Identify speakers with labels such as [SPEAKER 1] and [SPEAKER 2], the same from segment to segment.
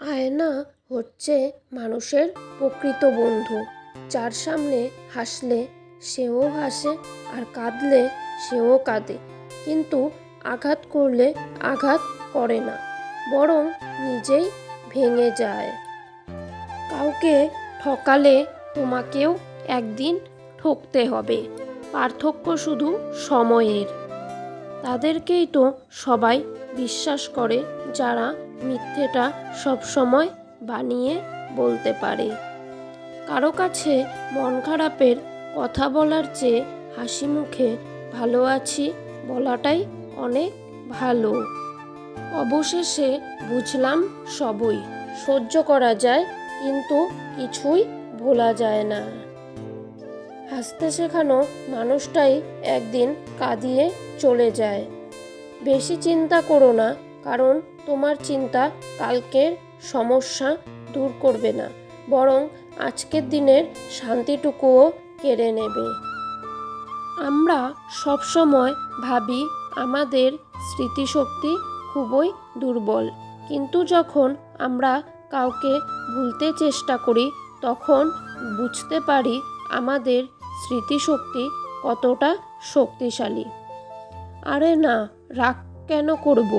[SPEAKER 1] আয়না হচ্ছে মানুষের প্রকৃত বন্ধু, যার সামনে হাসলে সেও হাসে আর কাঁদলে সেও কাঁদে, কিন্তু আঘাত করলে আঘাত করে না, বরং নিজেই ভেঙে যায়। কাউকে ঠকালে তোমাকেও একদিন ঠকতে হবে, পার্থক্য শুধু সময়ের। তাদেরকেই তো সবাই বিশ্বাস করে যারা মিথ্যেটা সবসময় বানিয়ে বলতে পারে। কারো কাছে মন খারাপের কথা বলার চেয়ে হাসি মুখে ভালো আছি বলাটাই অনেক ভালো। অবশেষে বুঝলাম সবই সহ্য করা যায়, কিন্তু কিছুই ভোলা যায় না। হাসতে শেখানো মানুষটাই একদিন কাঁদিয়ে চলে যায়। বেশি চিন্তা করো না, কারণ তোমার চিন্তা কালকের সমস্যা দূর করবে না, বরং আজকের দিনের শান্তিটুকুও কেড়ে নেবে। আমরা সবসময় ভাবি আমাদের স্মৃতিশক্তি খুবই দুর্বল, কিন্তু যখন আমরা কাউকে ভুলতে চেষ্টা করি তখন বুঝতে পারি আমাদের স্মৃতিশক্তি কতটা শক্তিশালী। আরে না, রাগ কেন করব?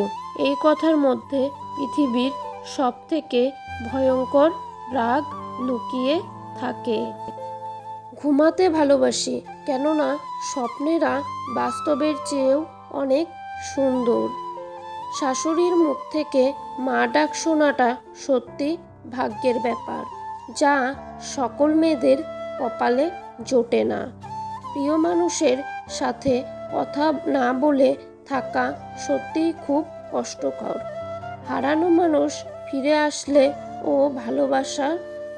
[SPEAKER 1] এই কথার মধ্যে পৃথিবীর সবথেকে ভয়ঙ্কর রাগ লুকিয়ে থাকে। ঘুমাতে ভালোবাসি, কেননা স্বপ্নেরা বাস্তবের চেয়েও অনেক সুন্দর। শাশুড়ির মুখ থেকে মা ডাক শোনাটা সত্যি ভাগ্যের ব্যাপার, যা সকল মেয়েদের কপালে জোটে না। প্রিয় মানুষের সাথে কথা না বলে থাকা সত্যিই খুব কষ্টকর। হারানো মানুষ ফিরে আসলে ও ভালোবাসা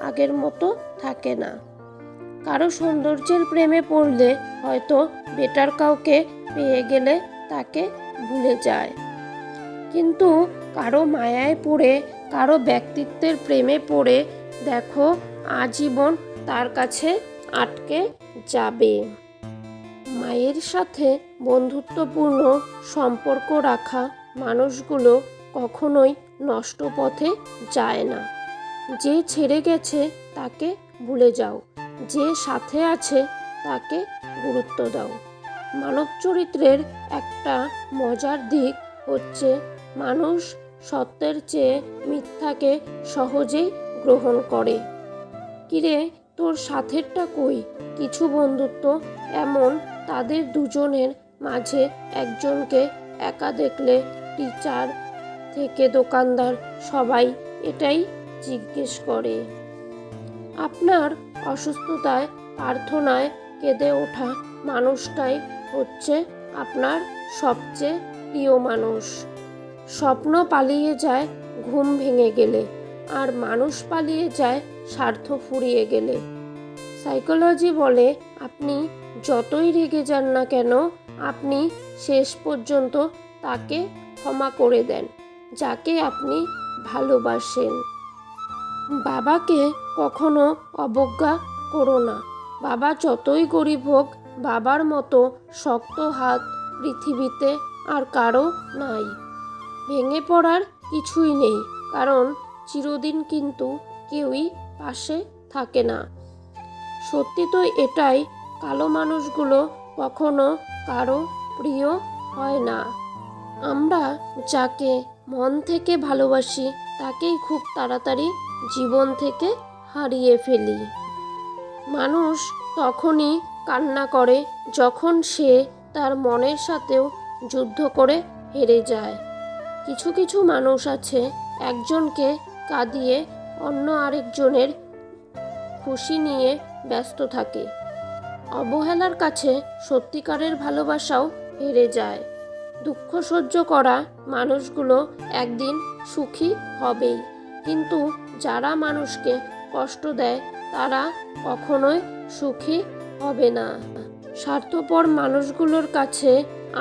[SPEAKER 1] আগের মতো থাকে না। কারো সৌন্দর্যের প্রেমে পড়লে হয়তো বেটার কাউকে পেয়ে গেলে তাকে ভুলে যায়, কিন্তু কারো মায়ায় পড়ে, কারো ব্যক্তিত্বের প্রেমে পড়ে দেখো আজীবন তার কাছে আটকে যাবে। মায়ের সাথে বন্ধুত্বপূর্ণ সম্পর্ক রাখা মানুষগুলো কখনোই নষ্ট পথে যায় না। যে ছেড়ে গেছে তাকে ভুলে যাও, যে সাথে আছে তাকে গুরুত্ব দাও। মানব চরিত্রের একটা মজার দিক হচ্ছে মানুষ সত্যের চেয়ে মিথ্যাকে সহজেই গ্রহণ করে। কিরে, তোর সাথেরটা কই? কিছু বন্ধুত্ব এমন, তাদের দুজনের মাঝে একজনকে একা দেখলে টিচার থেকে দোকানদার সবাই এটাই জিজ্ঞেস করে। আপনার অসুস্থতায় প্রার্থনায় কেঁদে ওঠা মানুষটাই হচ্ছে আপনার সবচেয়ে প্রিয় মানুষ। স্বপ্ন পালিয়ে যায় ঘুম ভেঙে গেলে, আর মানুষ পালিয়ে যায় স্বার্থ ফুরিয়ে গেলে। সাইকোলজি বলে আপনি যতই রেগে যান না কেন, আপনি শেষ পর্যন্ত তাকে ক্ষমা করে দেন যাকে আপনি ভালোবাসেন। বাবাকে কখনো অবজ্ঞা করো না। বাবা যতই গরিব হোক, বাবার মতো শক্ত হাত পৃথিবীতে আর কারো নাই। ভেঙে পড়ার কিছুই নেই, কারণ চিরদিন কিন্তু কেউই পাশে থাকে না। সত্যি তো এটাই, কালো মানুষগুলো কখনো কারো প্রিয় হয় না। আমরা যাকে মন থেকে ভালোবাসি তাকেই খুব তাড়াতাড়ি জীবন থেকে হারিয়ে ফেলি। মানুষ তখনই কান্না করে যখন সে তার মনের সাথেও যুদ্ধ করে হেরে যায়। কিছু কিছু মানুষ আছে একজনকে কাঁদিয়ে অন্য আরেকজনের খুশি নিয়ে ব্যস্ত থাকে। অবহেলার কাছে সত্যিকারের ভালোবাসাও হেরে যায়। দুঃখ সহ্য করা মানুষগুলো একদিন সুখী হবেই, কিন্তু যারা মানুষকে কষ্ট দেয় তারা কখনোই সুখী হবে না। স্বার্থপর মানুষগুলোর কাছে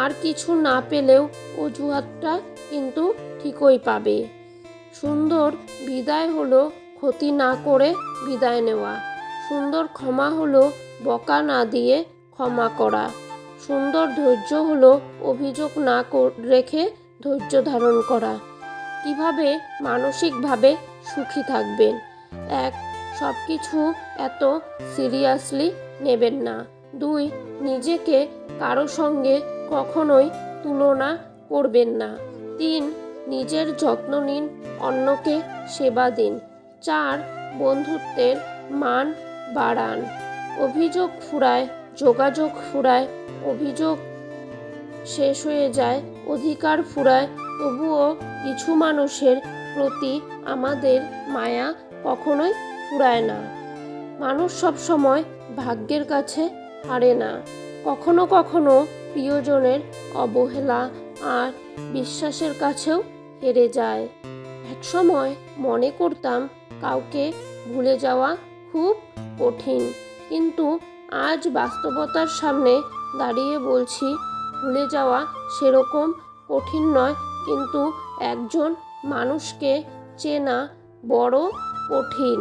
[SPEAKER 1] আর কিছু না পেলেও অজুহাতটা কিন্তু ঠিকই পাবে। সুন্দর বিদায় হলো ক্ষতি না করে বিদায় নেওয়া। সুন্দর ক্ষমা হলো বকা না দিয়ে ক্ষমা করা। সুন্দর ধৈর্য হলো অভিযোগ না রেখে ধৈর্য ধারণ করা। কিভাবে মানসিকভাবে সুখী থাকবেন। সব কিছু এত সিরিয়াসলি নেবেন না। 2, নিজেকে কারো সঙ্গে কখনোই তুলনা করবেন না। 3, নিজের যত্ন নিন, অন্যকে সেবা দিন। 4, বন্ধুত্বের মান বাড়ান। অভিযোগ ফুরায়, যোগাযোগ ফুরায়, অভিযোগ শেষ হয়ে যায়, অধিকার ফুরায়, তবুও কিছু মানুষের প্রতি আমাদের মায়া কখনোই ফুরায় না। মানুষ সবসময় ভাগ্যের কাছে হারে না। কখনো কখনো প্রিয়জনের অবহেলা আর বিশ্বাসের কাছেও হেরে যায়। একসময় মনে করতাম কাউকে ভুলে যাওয়া খুব কঠিন, কিন্তু আজ বাস্তবতার সামনে দাঁড়িয়ে বলছি ভুলে যাওয়া সেরকম কঠিন নয়, কিন্তু একজন মানুষকে চেনা বড় কঠিন।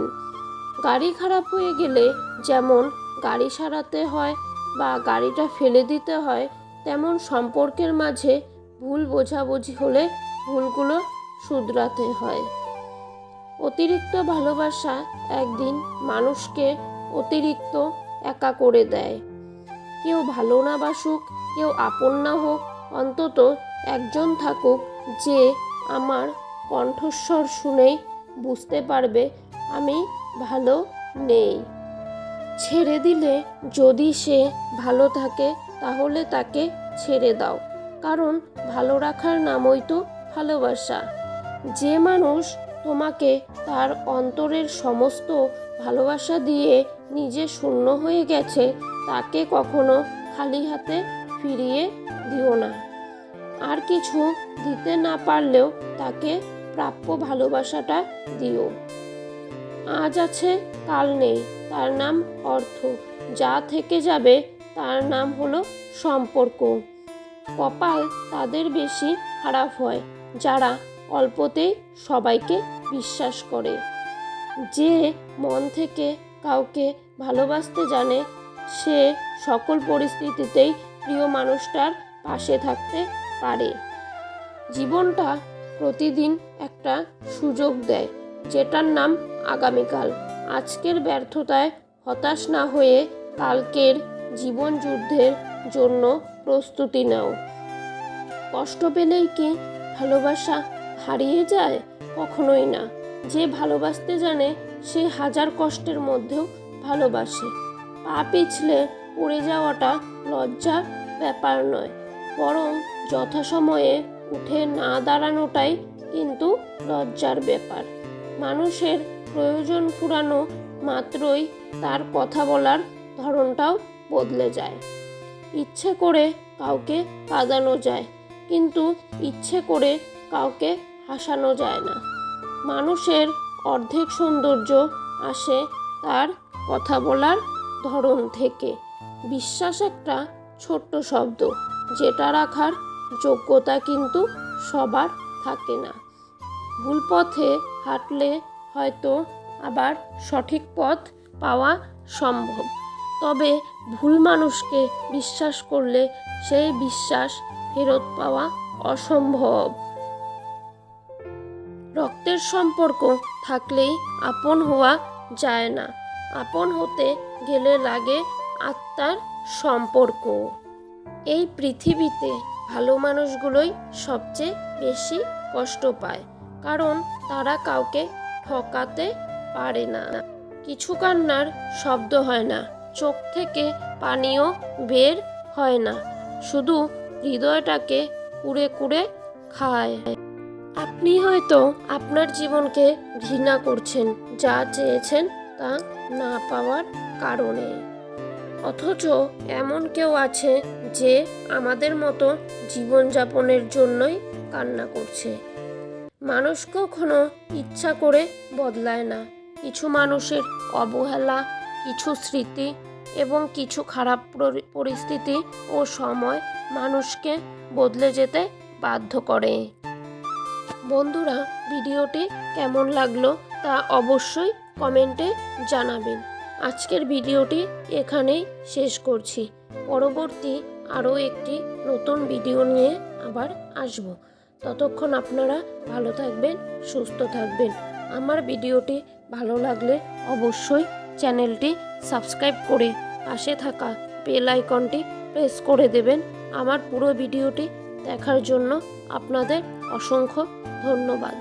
[SPEAKER 1] গাড়ি খারাপ হয়ে গেলে যেমন গাড়ি সারাতে হয় বা গাড়িটা ফেলে দিতে হয়, তেমন সম্পর্কের মাঝে ভুল বোঝাবুঝি হলে ভুলগুলো শুধরাতে হয়। অতিরিক্ত ভালোবাসা একদিন মানুষকে অতিরিক্ত একা করে দেয়। কেউ ভালো না বাসুক, কেউ আপন না হোক, অন্তত একজন থাকুক যে আমার কণ্ঠস্বর শুনেই বুঝতে পারবে আমি ভালো নেই। ছেড়ে দিলে যদি সে ভালো থাকে তাহলে তাকে ছেড়ে দাও, কারণ ভালো রাখার নামই তো ভালোবাসা। যে মানুষ তোমাকে তার অন্তরের সমস্ত ভালোবাসা দিয়ে নিজে শূন্য হয়ে গেছে, তাকে কখনো খালি হাতে ফিরিয়ে দিও না। আর কিছু দিতে না পারলেও তাকে প্রাপ্য ভালোবাসাটা দিও। আজ আছে কাল নেই, তার নাম অর্থ। যা থেকে যাবে তার নাম হলো সম্পর্ক। কপাল তাদের বেশি খারাপ হয় যারা অল্পতেই সবাইকে বিশ্বাস করে। যে মন থেকে কাউকে ভালোবাসতে জানে সে সকল পরিস্থিতিতেই প্রিয় মানুষটার পাশে থাকতে পারে। জীবনটা প্রতিদিন একটা সুযোগ দেয়, যেটার নাম আগামীকাল। আজকের ব্যর্থতায় হতাশ না হয়ে কালকের জীবন যুদ্ধের জন্য প্রস্তুতি নাও। কষ্ট পেলেই কি ভালোবাসা হারিয়ে যায়? কখনোই না। যে ভালোবাসতে জানে সে হাজার কষ্টের মধ্যেও ভালোবাসে। পা পিছলে পড়ে যাওয়াটা লজ্জার ব্যাপার নয়, বরং যথাসময়ে উঠে না দাঁড়ানোটাই কিন্তু লজ্জার ব্যাপার। মানুষের প্রয়োজন ফুরানো মাত্রই তার কথা বলার ধরনটাও বদলে যায়। ইচ্ছে করে কাউকে কাঁদানো যায়, কিন্তু ইচ্ছে করে কাউকে হাসানো যায় না। মানুষের অর্ধেক সৌন্দর্য আসে তার কথা বলার ধরন থেকে। বিশ্বাস একটা ছোট্ট শব্দ, যেটা রাখার যোগ্যতা কিন্তু সবার থাকে না। ভুল পথে হাঁটলে হয়তো আবার সঠিক পথ পাওয়া সম্ভব, তবে ভুল মানুষকে বিশ্বাস করলে সেই বিশ্বাস ফেরত পাওয়া অসম্ভব। রক্তের সম্পর্ক থাকলেই আপন হওয়া যায় না, আপন হতে গেলে লাগে আত্মার সম্পর্ক। এই পৃথিবীতে ভালো মানুষগুলোই সবচেয়ে বেশি কষ্ট পায়, কারণ তারা কাউকে ঠকাতে পারে না। কিছু কান্নার শব্দ হয় না, চোখ থেকে পানিও বের হয় না, শুধু হৃদয়টাকে কুড়ে কুড়ে খায়। আপনি হয়তো আপনার জীবনকে ঘৃণা করছেন যা চেয়েছেন তা না পাওয়ার কারণে। অথচ এমন কেউ আছে যে আমাদের মতো জীবনযাপনের জন্যই কান্না করছে। মানুষ কখনো ইচ্ছা করে বদলায় না। কিছু মানুষের অবহেলা, কিছু স্মৃতি এবং কিছু খারাপ পরিস্থিতি ও সময় মানুষকে বদলে যেতে বাধ্য করে। বন্ধুরা, ভিডিওটি কেমন লাগলো তা অবশ্যই কমেন্টে জানাবেন। আজকের ভিডিওটি এখানেই শেষ করছি। পরবর্তী আরও একটি নতুন ভিডিও নিয়ে আবার আসব। ততক্ষণ আপনারা ভালো থাকবেন, সুস্থ থাকবেন। আমার ভিডিওটি ভালো লাগলে অবশ্যই চ্যানেলটি সাবস্ক্রাইব করে পাশে থাকা বেল আইকনটি প্রেস করে দেবেন। আমার পুরো ভিডিওটি দেখার জন্য আপনাদের অসংখ্য ধন্যবাদ।